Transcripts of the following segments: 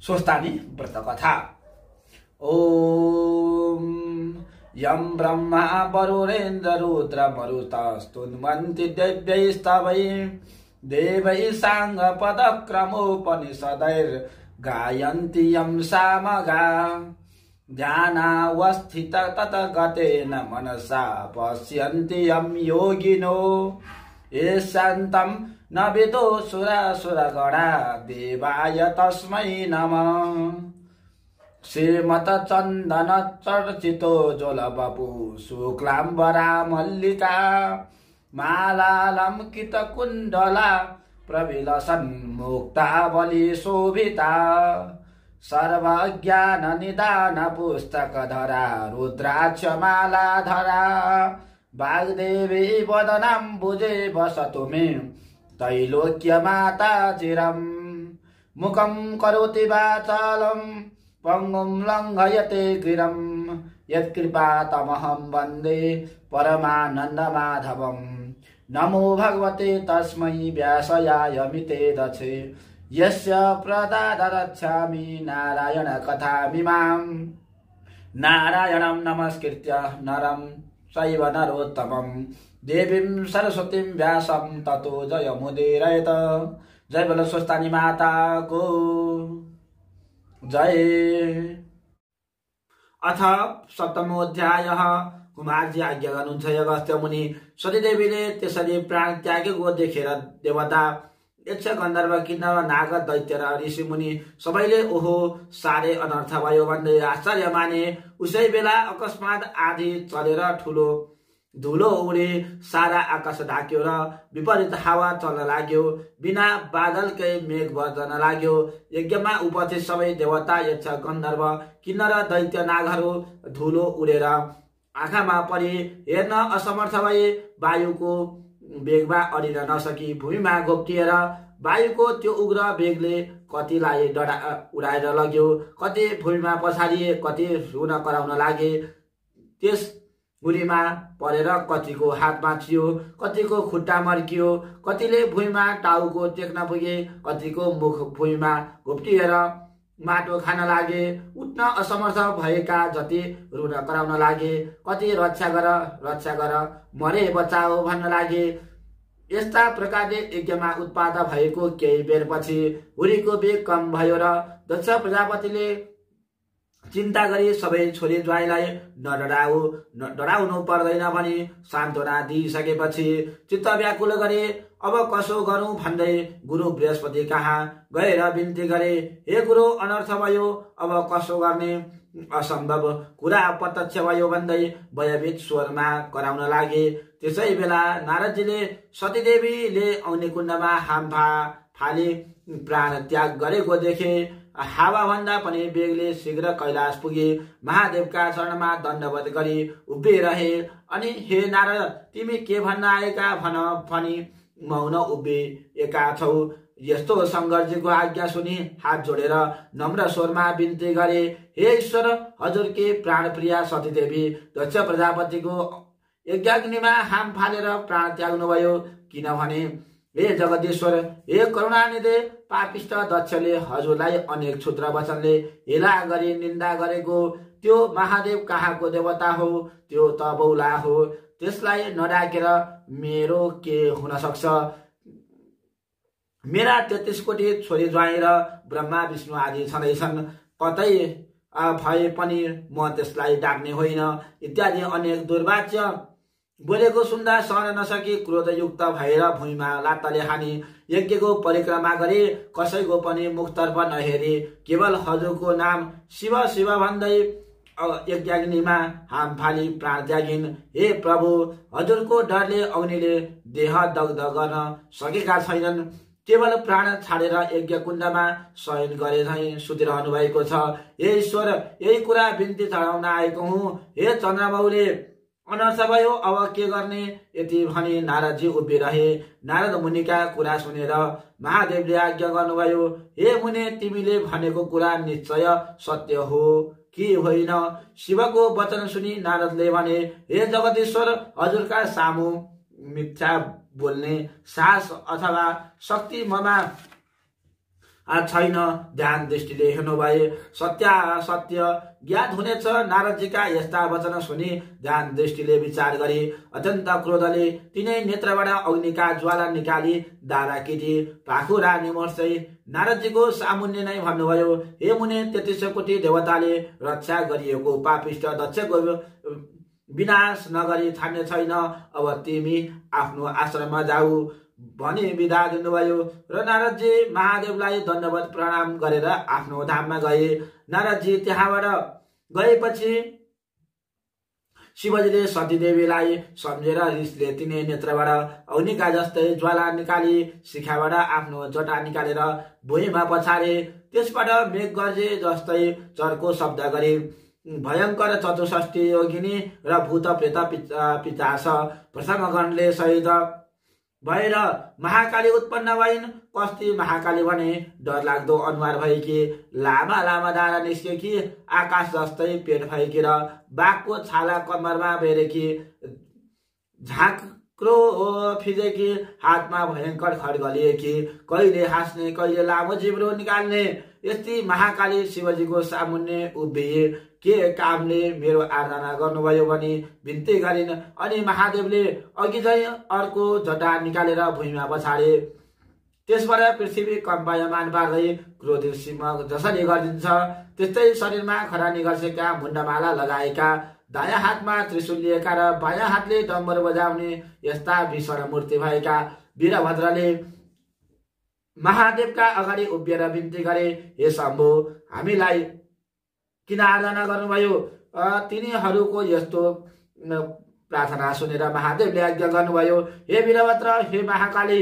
स्वस्तानी व्रत कथा। ओम यं ब्रह्मा वरुणेन्द्र रुद्र मरुतस्तुन्वन्ति दिव्यैस्तवै देवै साङ्गपदक्रमोपनिषदैर्गायन्ति यं सामगा ध्यानावस्थित ततगतेन मनसा पश्यन्ति यं योगिनो येषान्तं न विदो सुरासुरगणा देवाय तस्मै नमः। श्रीमतचन्दन चर्चितो ज्वलवपु शुक्लाम्बरा मल्लिका मालालङ्कितकुण्डला प्रविलसन्मुक्तावली शोभिता सर्वज्ञाननिदान पुस्तकधरा रुद्राक्षमालाधरा वाग्देवी वदनाम्बुजे वसतु मे त्रैलोक्यमाता चिरम्। मुखं करोति वाचालं पङ्गुं लङ्घयते गिरं यत्कृपातमहं वन्दे परमानन्दमाधवम्। नमो भगवते तस्मै व्यासाय मिते दक्षे यस्य प्रदादरच्छामि नारायण कथामिमाम्। नारायणं नमस्कृत्य नरं चैव नरोत्तमं देवीं सरस्वतीं व्यासं ततो जयमुदीरयेत्। जय बोलो स्वस्तानी माता को जय। अथ सप्तमोऽध्यायः। कुमारजी आज्ञा गर्नुहुन्छ अगस्त्य मुनि। सतीदेवीले त्यसरी प्राण त्यागेको देखेर देवता यक्ष गन्धर्व किन्नर नाग दैत्य र ऋषि मुनि सबैले ओहो साह्रै अनर्थ भयो भन्दै आश्चर्य माने। उसै बेला अकस्मात आधी चलेर ठुलो धुलो उडे सारा आकाश ढाक्यो र विपरीत हावा चल्न लाग्यो। बिना बादलकै मेघ बर्जन लाग्यो। यज्ञमा उपस्थित सबै देवता यक्ष गन्धर्व किन्नर दैत्य नागहरू धुलो उडेर आँखामा परि हेर्न असमर्थ भए। वायुको वेगमा अडिन नसकी भूमिमा घोप्टिएर वायुको त्यो उग्र वेगले कतिलाई उडाएर लग्यो, कति भूमिमा पछारिए, कति रुन कराउन लागे। त्यस गुरीमा परेर कतिको हात भाँचियो, कतिको खुट्टा मर्कियो, कतिले भुइँमा टाउको टेक्न पुगे, कतिको मुख भुइँमा घोप्टिएर माटो खान लागे। उठ्न असमर्थ भएका जति रुन कराउन लागे, कति रक्षा गर मरे बचाओ भन्न लागे। यस्ता प्रकारले यज्ञमा उत्पाद भएको केही बेरपछि हुरीको वेग कम भयो र दक्ष प्रजापतिले चिन्ता गरी सबै छोरी ज्वाइँलाई डराउनु पर्दैन भनी सान्त्वना दिइसकेपछि चित्त व्याकुल गरे। अब कसो गरौं भन्दै गुरु बृहस्पति कहाँ गएर बिन्ती गरे। हे गुरु, अनर्थ भयो, अब कसो गर्ने, असम्भव कुरा प्रत्यक्ष भयो भन्दै भयभीत स्वरमा कराउन लागे। त्यसै बेला नारदजीले सतीदेवीले अग्निकुण्डमा हाम फाली प्राण त्याग गरेको देखे। हावाभन्दा पनि बेगले शीघ्र कैलाश पुगे। महादेवका चरणमा दण्डवत गरी उभिरहे अनि हे नारद, तिमी के भन्न आएका भन भनी मौन उभिएका छौ। यस्तो शङ्करजीको आज्ञा सुनि हात जोडेर नम्र स्वरमा बिन्ती गरे। हे ईश्वर, हजुरकी प्राणप्रिया सतीदेवी दक्ष प्रजापतिको यज्ञाग्निमा हाम फालेर प्राण त्याग्नुभयो। किनभने हे जगदीश्वर, हे करुणानिधि, पापिष्ट दक्षले हजुरलाई अनेक क्षुद्र वचनले हेला गरी निन्दा गरेको त्यो महादेव कहाँको देवता हो, त्यो त बौला हो। त्यसलाई नडाकेर मेरो के हुन सक्छ। मेरा 33 कोटी छोरी ज्वाइँ र ब्रह्मा विष्णु आदि छँदैछन्, कतै भए पनि म त्यसलाई डाक्ने होइन इत्यादि अनेक दुर्वाच्य बोलेको सुन्दा सहन नसकी क्रोधयुक्त भएर भुइँमा लात्ताले हानी यज्ञको परिक्रमा गरे। कसैको पनि मुखतर्फ नहेरी केवल हजुरको नाम शिव शिव भन्दै यज्ञाग्निमा हाम फाली प्राण त्यागिन्। हे प्रभु, हजुरको डरले अग्निले देह दग्ध गर्न सकेका छैनन्। केवल प्राण छाडेर यज्ञ कुण्डमा शयन गरे झैं सुतिरहनु भएको छ। हे ईश्वर, यही कुरा बिन्ती चढाउन आएको हुँ। हे चन्द्रबाबुले, अनर्थ भयो, अब के गर्ने, यति भनी नारदजी उभिरहे। नारद मुनिका कुरा सुनेर महादेवले आज्ञा गर्नुभयो। हे मुने, तिमीले भनेको कुरा निश्चय सत्य हो कि होइन? शिवको वचन सुनि नारदले भने, हे जगदीश्वर, हजुरका सामु मिथ्या बोल्ने साहस अथवा शक्ति ममा छैन, ध्यान दृष्टिले हेर्नु भए सत्य ज्ञात हुनेछ। नारदजीका यस्ता वचन सुनि ध्यान दृष्टिले विचार गरी अत्यन्त क्रोधले तिनै नेत्रबाट अग्निका ज्वाला निकाली दाराकेटी पाखुरा निमोर्दै नारदजीको सामुन्ने नै भन्नुभयो, हे मुने, 33 कोटी देवताले रक्षा गरिएको पापिष्ट दक्षको विनाश नगरी थान्ने छैन। अब तिमी आफ्नो आश्रममा जाऊ भनी विदा दिनुभयो र नारदजी महादेवलाई दण्डवत प्रणाम गरेर आफ्नो धाममा गए। नारदजी त्यहाँबाट गएपछि शिवजीले सतीदेवीलाई सम्झेर रिसले तिनै नेत्रबाट अग्निका जस्तै ज्वाला निकाली शिखाबाट आफ्नो जटा निकालेर भुइँमा पछारे। त्यसबाट मेघ गर्जे जस्तै चर्को शब्द गरी भयंकर 64 योगिनी र भूत प्रेत पिशाच प्रथम गणले सहित भएर महाकाली उत्पन्न भइन्। कस्ती महाकाली भने डरलाग्दो अनुहार भएकी, लामा लामा दारा निस्केकी, आकाश जस्तै पेट भएकी र बाघको छाला कम्मरमा बेरेकी, झाँक्रो फिजेकी, हातमा भयंकर खड्ग लिएकी, कहिले हाँस्ने कहिले लामो जिब्रो निकाल्ने यस्ती महाकाली शिवजीको सामुन्ने उभिए। के कामले मेरो आराधना गर्नुभयो भनी बिन्ती गरिन्। अनि महादेवले अघि झै अर्को जटा निकालेर भुइँमा पछाडे। त्यसबाट पृथ्वी कम्पायमान पार्दै क्रोधित सिंह जसरी गरिदिन्छ त्यस्तै शरीरमा खरानी गर्सेका, मुण्डमाला लगाएका, दायाँ हातमा त्रिशूल लिएका र बायाँ हातले डम्बर बजाउने यस्ता भीषण मूर्ति भएका वीरभद्रले महादेवका अगाडि उभिएर बिन्ती गरे, हे शम्भु, हामीलाई किन आराधना गर्नुभयो? तिनीहरूको यस्तो प्रार्थना सुनेर महादेवले आज्ञा गर्नुभयो, हे वीरभद्र, हे महाकाली,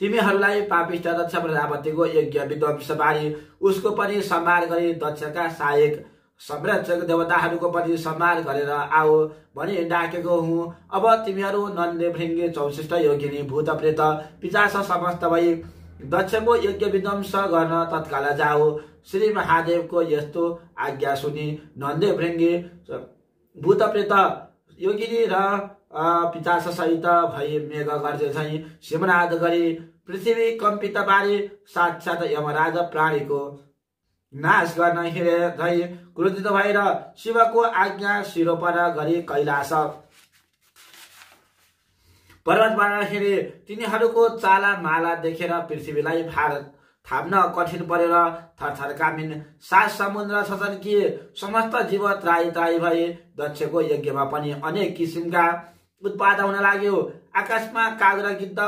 तिमीहरूलाई पापिष्ट दक्ष प्रजापतिको यज्ञ विध्वंस पारी उसको पनि सम्हार गरी दक्षका सहायक संरक्षक देवताहरूको पनि सम्हार गरेर आओ भनी डाकेको हुँ। अब तिमीहरू नन्दे भृङ्गे 64 योगिनी भूत प्रेत पिशाच समस्त भई दक्षको यज्ञ विध्वंस गर्न तत्काल जाओ। श्री महादेवको यस्तो आज्ञा सुनि नन्दे भृङ्गे भूत प्रेत योगिनी र पिशाच सहित भई मेघ गर्जे झैं सिमनाद गरी पृथ्वी कम्पित पारी साक्षात यमराज प्राणीको नाश गर्न हिँडे झैं क्रोधित भएर शिवको आज्ञा शिरोपर गरी कैलाश पर्वतबाट हिँडे। तिनीहरूको चाला माला देखेर पृथ्वीलाई भार थाप्न कठिन परेर थरथर कामिन, 7 समुद्र छचल्किए, समस्त जीव त्राही त्राही भए। दक्षको यज्ञमा पनि अनेक किसिमका उत्पाद हुन लाग्यो। आकाशमा काग र गिद्ध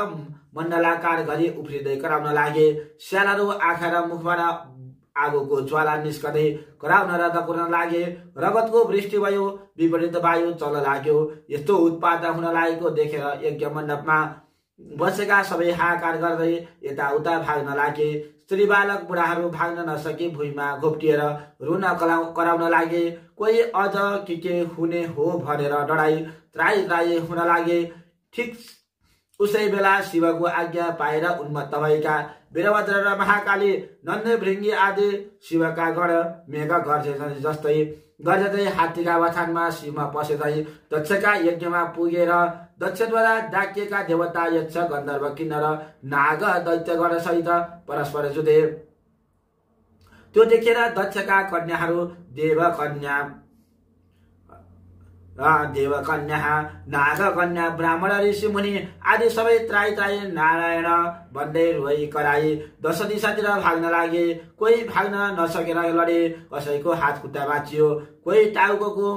मण्डलाकार गरी उफ्रिँदै कराउन लागे। स्यालहरू आँखा र मुखबाट आगोको ज्वाला निस्कँदै कराउन र दकुर्न लागे। रगतको वृष्टि भयो, विपरीत वायु चल्न लाग्यो। यस्तो उत्पाद हुन लागेको देखेर यज्ञ मण्डपमा बसेका सबै हाहाकार गर्दै यताउता भाग्न लागे। स्त्री बालक बुढाहरू भाग्न नसकी भुइँमा घोप्टिएर रुन कराउन लागे। कोही अझ के हुने हो भनेर डराई त्राही त्राही हुन लागे। ठिक उसै बेला शिवको आज्ञा पाएर उन्मत्त भएका वीरभद्र र महाकाली, नन्द भृङ्गी आदि शिवका गण मेघ गर्जे जस्तै गर्जदै हात्तीका बथानमा शिवमा पसेदै दक्षका यज्ञमा पुगेर दक्षद्वारा डाकिएका देवता, यक्ष, गन्धर्व, किन्नर, नाग, दैत्य गण सहित परस्पर जुधे। त्यो देखेर दक्षका कन्याहरू देवकन्या, नागकन्या, ब्राह्मण, ऋषि मुनि आदि सबै त्राही त्राही नारायण भन्दै रोइ कराई 10 दिशातिर भाग्न लागे। कोही भाग्न नसकेर लडे, कसैको हात खुट्टा बाँचियो, कोही टाउको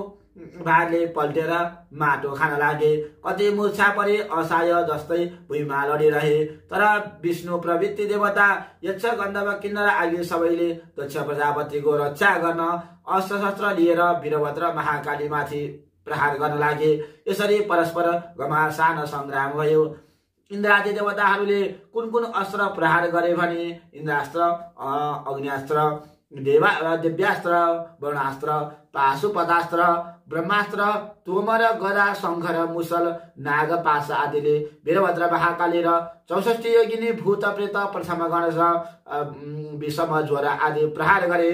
भारले पल्टेर माटो खान लागे। कति मूर्छा परे असहाय जस्तै भुइँमा लडिरहे। तर विष्णु प्रवृत्ति देवता, यक्ष, गन्धर्व, किन्नर आदि सबैले दक्ष प्रजापतिको रक्षा गर्न अस्त्र शस्त्र लिएर वीरभद्र महाकाली माथि प्रहार गर्न लागे। यसरी परस्पर घमासान संग्राम भयो। इन्द्रादि देवताहरूले कुन कुन अस्त्र प्रहार गरे भने इन्द्रास्त्र, अग्नियास्त्र, दिव्यास्त्र, वर्णास्त्र, पाशुपतास्त्र, ब्रह्मास्त्र, तोमर, गदा, शङ्ख र मुसल, नाग, पाश आदिले वीरभद्र महाकाली र 64 योगिनी भूत प्रेत प्रथम गणेश, विषम, ज्वर आदि प्रहार गरे।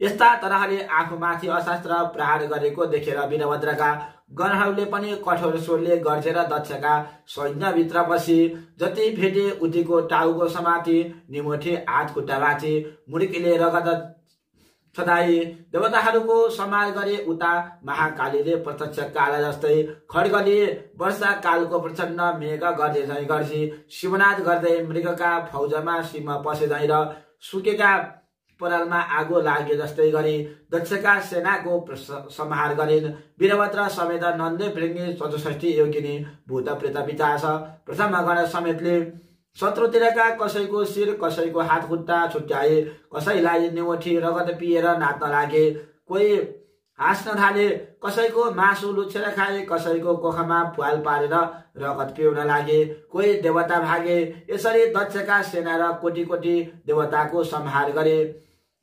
यस्ता तरहले आफूमाथि अशास्त्र प्रहार गरेको देखेर वीरभद्रका गणहरूले पनि कठोर स्वरले गर्जेर दक्षका सैन्यभित्र पसी जति भेटे उतिको टाउको समाति निमुठी हात खुट्टा बाँची मुर्कीले रगत छदाई देवताहरूको सम्मान गरे। उता महाकालीले प्रत्यक्ष काला जस्तै खड्गले वर्षा कालको प्रचण्ड मेघ गर्दै झैँ गर्छी शिवनाथ गर्दै मृगका फौजमा सिंह पसे झैँ र सुकेका परालमा आगो लागे जस्तै गरी दक्षका सेनाको संहार गरिन्। वीरभद्र समेत नन्दे भृङ्गी 64 योगिनी भूत प्रेत पिशाच प्रथम गण समेतले शत्रुतिरका कसैको शिर कसैको हात खुट्टा छुट्याए, कसैलाई निमुठी रगत पिएर नाच्न लागे, कोही हाँस्न थाले, कसैको मासु लुछेर खाए, कसैको कोखमा प्वाल पारेर रगत पिउन लागे, कोही देवता भागे। यसरी दक्षका सेना र कोटी कोटी देवताको संहार गरे।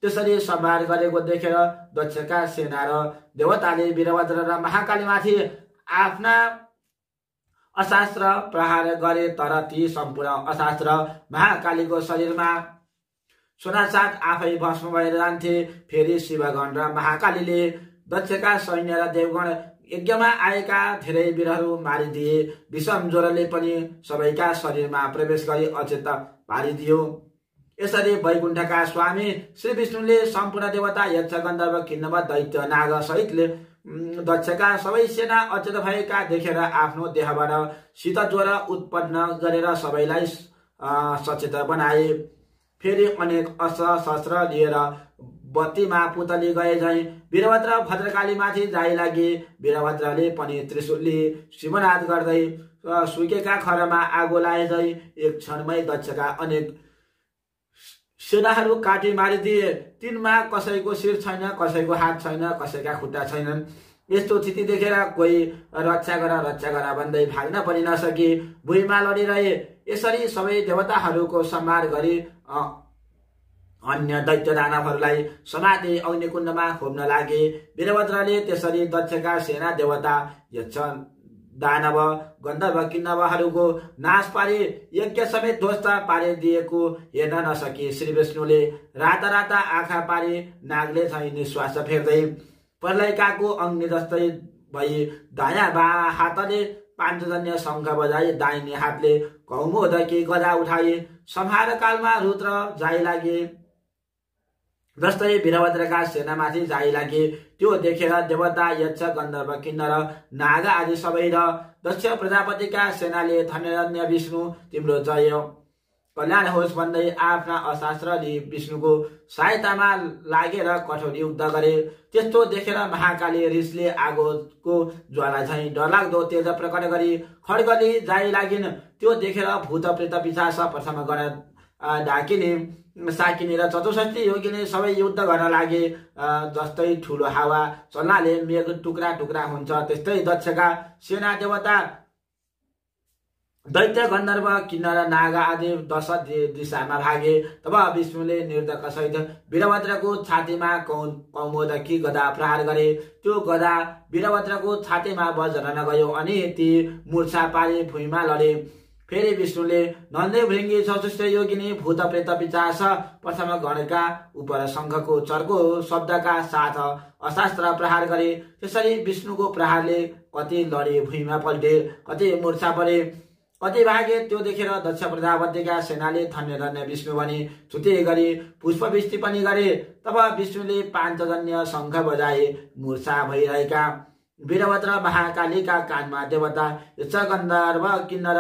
त्यसरी संहार गरेको देखेर दक्षका सेना र देवताले वीरभद्र र महाकालीमाथि आफ्ना अशास्त्र प्रहार गरे। तर ती सम्पूर्ण अशास्त्र महाकालीको शरीरमा सोनासाथ आफै भस्म भएर जान्थे। फेरि शिवगण र महाकालीले दक्षका सैन्य र देवगण यज्ञमा आएका धेरै वीरहरू मारिदिए। विषम ज्वरले पनि सबैका शरीरमा प्रवेश गरी अचेत पारिदियो। यसरी वैकुण्ठका स्वामी श्री विष्णुले सम्पूर्ण देवता यक्ष गन्धर्व किन्नर दैत्य नाग सहितले दक्षका सबै सेना अचेत भएका देखेर आफ्नो देहबाट शीत ज्वर उत्पन्न गरेर सबैलाई सचेत बनाए। फेरि अनेक अस्त्र शस्त्र लिएर बत्तीमा पुतली गए झैं वीरभद्र भद्रकालीमाथि जाइ लागे। वीरभद्रले पनि त्रिशूलले शिवनाथ गर्दै सुकेका खरमा आगो लाए झैं एक क्षणमै दक्षका अनेक सेनाहरू काटी मारिदिए। तिनमा कसैको शिर छैन, कसैको हात छैन, कसैका खुट्टा छैनन्। यस्तो स्थिति देखेर कोही रक्षा गर भन्दै भाग्न पनि नसकी भुइँमा लडिरहे। यसरी सबै देवताहरूको संहार गरी अन्य दैत्य दानवहरूलाई समाते अग्निकुण्डमा खोज्न लागे। वीरभद्रले त्यसरी दक्षका सेना देवता यक्ष दानव गन्धर्व किन्नरहरूको नाश पारे। यज्ञ समेत ध्वस्त पारिदिएको हेर्न नसकी श्री विष्णुले राता राता आँखा पारे नागले झैं निश्वास फेर्दै प्रलयकाको अग्नि जस्तै भई दायाँ बा हातले पाञ्चजन्य शङ्ख बजाए, दाहिने हातले कौमोदकी गदा उठाए। संहार कालमा रुद्र जाइ लागे जस्तै वीरभद्रका सेनामाथि जाइ लागे। त्यो देखेर देवता यक्ष गन्धर्व किन्नर नाग आदि सबै र दक्ष प्रजापतिका सेनाले धन्य विष्णु तिम्रो जय कल्याण होस् भन्दै आफ्ना अशास्त्रले विष्णुको सहायतामा लागेर कठोर युद्ध गरे। त्यस्तो देखेर महाकाली रिसले आगोको ज्वाला झैं डरलाग्दो तेज प्रकट गरी खड्गले जाइ लागिन्। त्यो देखेर भूत प्रेत पिशाच प्रथम गण ढाकिने साकिने र 64 योगिनी सबै युद्ध गर्न लागे। जस्तै ठुलो हावा चल्नाले मेघ टुक्रा टुक्रा हुन्छ त्यस्तै दक्षका सेना देवता दैत्य गन्धर्व किन्नर नाग आदि 10 दिशामा भागे। तब विष्णुले निर्धक सहित वीरभद्रको छातीमा कौमोदकी गदा प्रहार गरे। त्यो गदा वीरभद्रको छातीमा बज्न गयो अनि ती मूर्छा पारी भुइँमा लडे। फेरि विष्णुले नन्दे भृङ्गी 64 योगिनी भूत प्रेत पिशाच प्रथम गणका उपर शङ्खको चर्को शब्दका साथ अशास्त्र प्रहार गरे। त्यसरी विष्णुको प्रहारले कति लडे भुइँमा पल्टे, कति मूर्छा परे, कति भागे। त्यो देखेर दक्ष प्रजापतिका सेनाले धन्य विष्णु भनी स्तुति गरी पुष्पवृष्टि पनि गरे। तब विष्णुले पाञ्चजन्य शङ्ख बजाए। मूर्छा भइरहेका वीरभद्र महाकालीका कानमा देवता यक्ष गन्धर्व किन्नर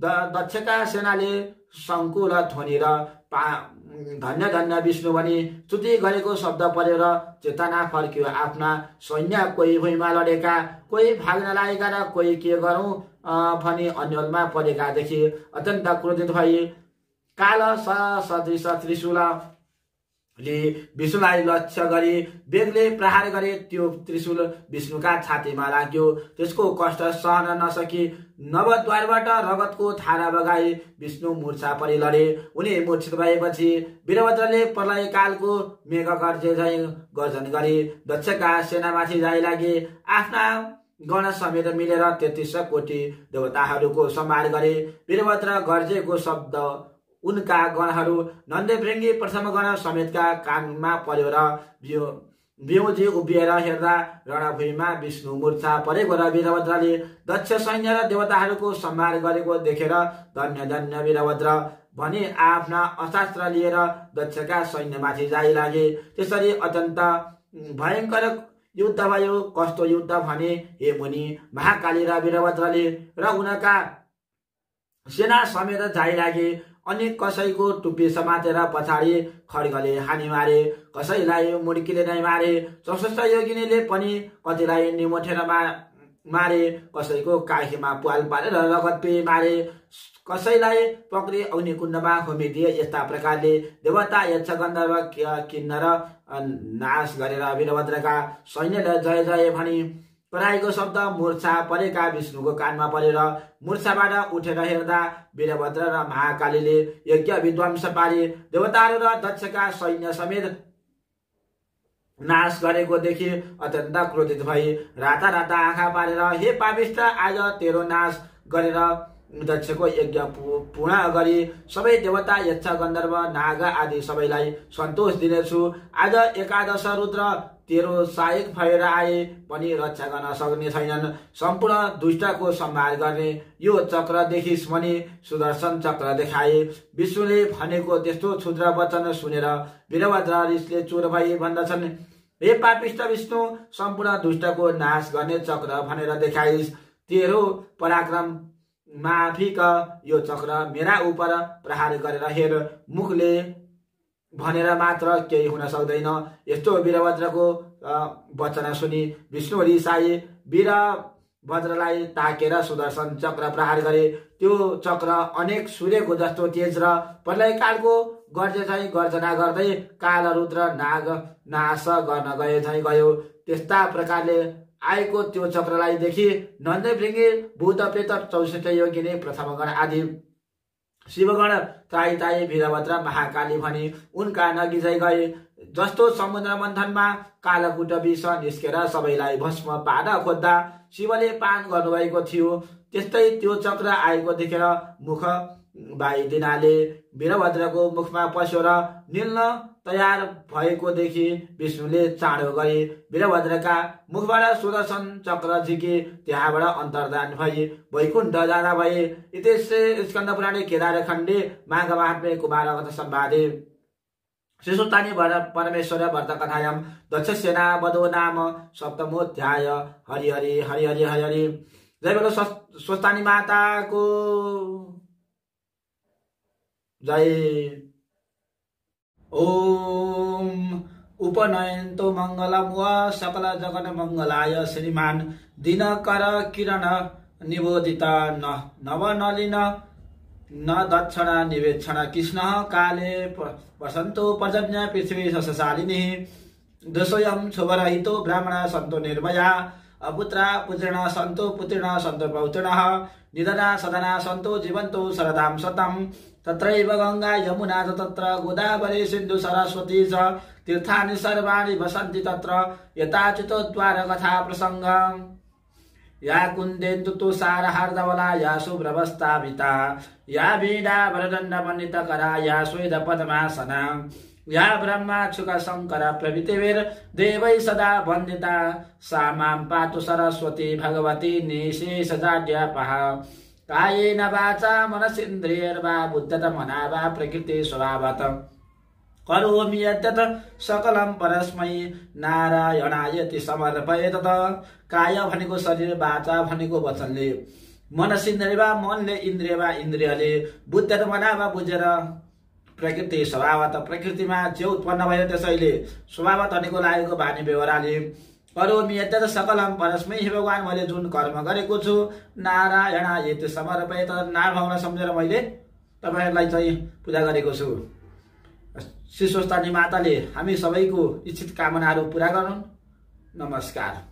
र दक्षका सेनाले शङ्कुल ध्वनि र धन्य विष्णु भनी स्तुति गरेको शब्द पऱ्यो र चेतना फर्कियो आफ्ना सैन्य। कोही भुइँमा लडेका, कोही भाग्न लागेका र कोही के गरौँ भनी अन्यलमा परेका देखि अत्यन्त क्रोधित भई काल सदृश त्रिशूलले विष्णुलाई लक्ष्य गरी वेगले प्रहार गरे। त्यो त्रिशूल विष्णुका छातीमा लाग्यो। त्यसको कष्ट सहन नसकी नवद्वारबाट रगतको धारा बगाई विष्णु मूर्छा परि लडे। उनी मूर्छित भएपछि वीरभद्रले प्रलय कालको मेघ गर्जे झैं गर्जन गरी दक्षका सेनामाथि जाइ लागे। आफ्ना गण समेत मिलेर 33 कोटी देवताहरूको संहार गरे। वीरभद्र गर्जेको शब्द उनका गणहरू नन्देभृङ्गी प्रथम गण समेतका कानमा पर्यो र बिउजी उभिएर हेर्दा रणभूमिमा विष्णु मूर्छा परेको र वीरभद्रले दक्ष सैन्य र देवताहरूको सम्हार गरेको देखेर धन्य धन्य वीरभद्र भनी आफ्ना अस्त्र लिएर दक्षका सैन्यमाथि जाइ लागे। त्यसरी अत्यन्त भयङ्कर युद्ध भयो। कस्तो युद्ध भने हे मुनि, महाकाली र वीरभद्रले र उनका सेना समेत जाइ लागे। अनि कसैको टुप्पी समातेर पछाडि खड्गले हानी मारे, कसैलाई मुड्कीले नै मारे, चौसष्ट योगिनीले पनि कतिलाई निमोठेर मारे, कसैको काखीमा प्वाल पारेर रगत पिए मारे, कसैलाई पक्री अग्निकुण्डमा होमिदिए। यस्ता प्रकारले देवता यक्ष गन्धर्व किन्नर नाश गरेर वीरभद्रका सैन्यले जय जय भनी पराईको शब्द मूर्छा परेका विष्णुको कानमा परेर मूर्छाबाट उठेर हेर्दा वीरभद्र र महाकालीले यज्ञ विध्वंस पारे। देवताहरू र दक्षका सैन्य समेत नाश गरेको देखि अत्यन्त क्रोधित भई राता राता आँखा पारेर, हे पापिष्ट, आज तेरो नाश गरेर दक्षको यज्ञ पूर्ण गरी सबै देवता यक्ष गन्धर्व नाग आदि सबैलाई सन्तोष दिनेछु। आज एकादश रुद्र तेरो सहायक भएर आए पनि रक्षा गर्न सक्ने छैनन्। सम्पूर्ण दुष्टको संहार गर्ने यो चक्र देखिस् भने सुदर्शन चक्र देखाए। विष्णुले भनेको त्यस्तो क्षुद्र वचन सुनेर वीरभद्र रिसले चुर भई भन्दछन्, हे पापिष्ट विष्णु, सम्पूर्ण दुष्टको नाश गर्ने चक्र भनेर देखाइस्। तेरो पराक्रम माफिक यो चक्र मेरा उपर प्रहार गरेर हेर, मुखले भनेर मात्र केही हुन सक्दैन। यस्तो वीरभद्रको वचन सुनि विष्णु रिसाए। वीरभद्रलाई ताकेर सुदर्शन चक्र प्रहार गरे। त्यो चक्र अनेक सूर्यको जस्तो तेज र प्रलयकालको गर्जे झैं गर्जना गर्दै काल रुद्र नाग नाश गर्न गए झैं गयो। त्यस्ता प्रकारले आएको त्यो चक्रलाई देखि नन्देभृङ्गी भूत प्रेत 64 योगिनी प्रथम गण आदि शिवगण ताई ताई वीरभद्र महाकाली भनी उनका नगिजै गए। जस्तो समुद्र मन्थनमा कालकुट विष निस्केर सबैलाई भस्म पार्न खोज्दा शिवले पान गर्नुभएको थियो, त्यस्तै त्यो चक्र आएको देखेर मुख बाइदिनाले वीरभद्रको मुखमा पस्यो र निल्न तयार भएको देखि विष्णुले चाँडो गरे। वीरभद्रका मुखबाट सुदर्शन चक्र झिके, त्यहाँबाट अन्तर्धान भई वैकुण्ठ जाँदा भए। इतिश्री स्कन्दपुराणे केदारखण्डे माघमाहात्म्ये कुमारव्रत संवादे श्रीसूक्तानि परमेश्वर व्रत कथायां दक्षसेना वधो नाम सप्तमोऽध्याय। हरि हरि हरि हरि हरि हरि। जय बोलो स्वस्तानी माताको जय। ओम उपनयन्तो मङ्गलं व सकल जगन मङ्गलाय श्रीमान दिनकर किरण निबोधित नवनलिन न दक्षिण निवेक्षण कृष्ण काले वसन्तो पर्जन्य पृथ्वी शशालिनी दशोऽयं शुभरहितो ब्राह्मण सन्तो निर्भया अपुत्रा पुत्रिण सन्तो पुत्रिण सन्तो पौत्रिणः निधना सदना सन्तो जीवन्तो शरदां शतम् तत्रैव गंगा यमुना च तत्र गोदावरी सिन्धु सरस्वती च तीर्थानि सर्वाणि वसन्ति तत्र यथाचितोद्वार कथा प्रसंग या कुन्देन्दु तुषार हार्दवला या शुभ्रवस्ताभिता या वीणा वरदण्ड पंडितकरा या श्वेत पद्मासना या ब्रह्माक्षुक शंकर प्रभृतिभिर् देवै सदा वन्दिता सा मां पातु सरस्वती भगवती निशेषजाड्यापहा कायेन वाचा मनसेन्द्रियैर्वा बुद्धतमना वा प्रकृति स्वभावत करोमि यद्यत् सकलं परस्मै नारायणायति समर्पयेत्। काय भनेको शरीर, वाचा भनेको वचनले, मनसेन्द्रिय वा मनले, इन्द्रिय वा इन्द्रियले, बुद्धतमना वा बुझेर, प्रकृति स्वभावत प्रकृतिमा जे उत्पन्न भयो त्यसैले, स्वभावत भनेको लागेको बानी व्यवहारले, करोमि यद्यत् सकलं परस्मै, हे भगवान मैले जुन कर्म गरेको छु नारायणायति समर्पयेत्, नारायण भगवानलाई सम्झेर मैले तपाईहरुलाई चाहिँ पूजा गरेको छु। श्री स्वस्तानी माताले हामी सबैको इच्छित कामनाहरू पूरा गरून्। नमस्कार।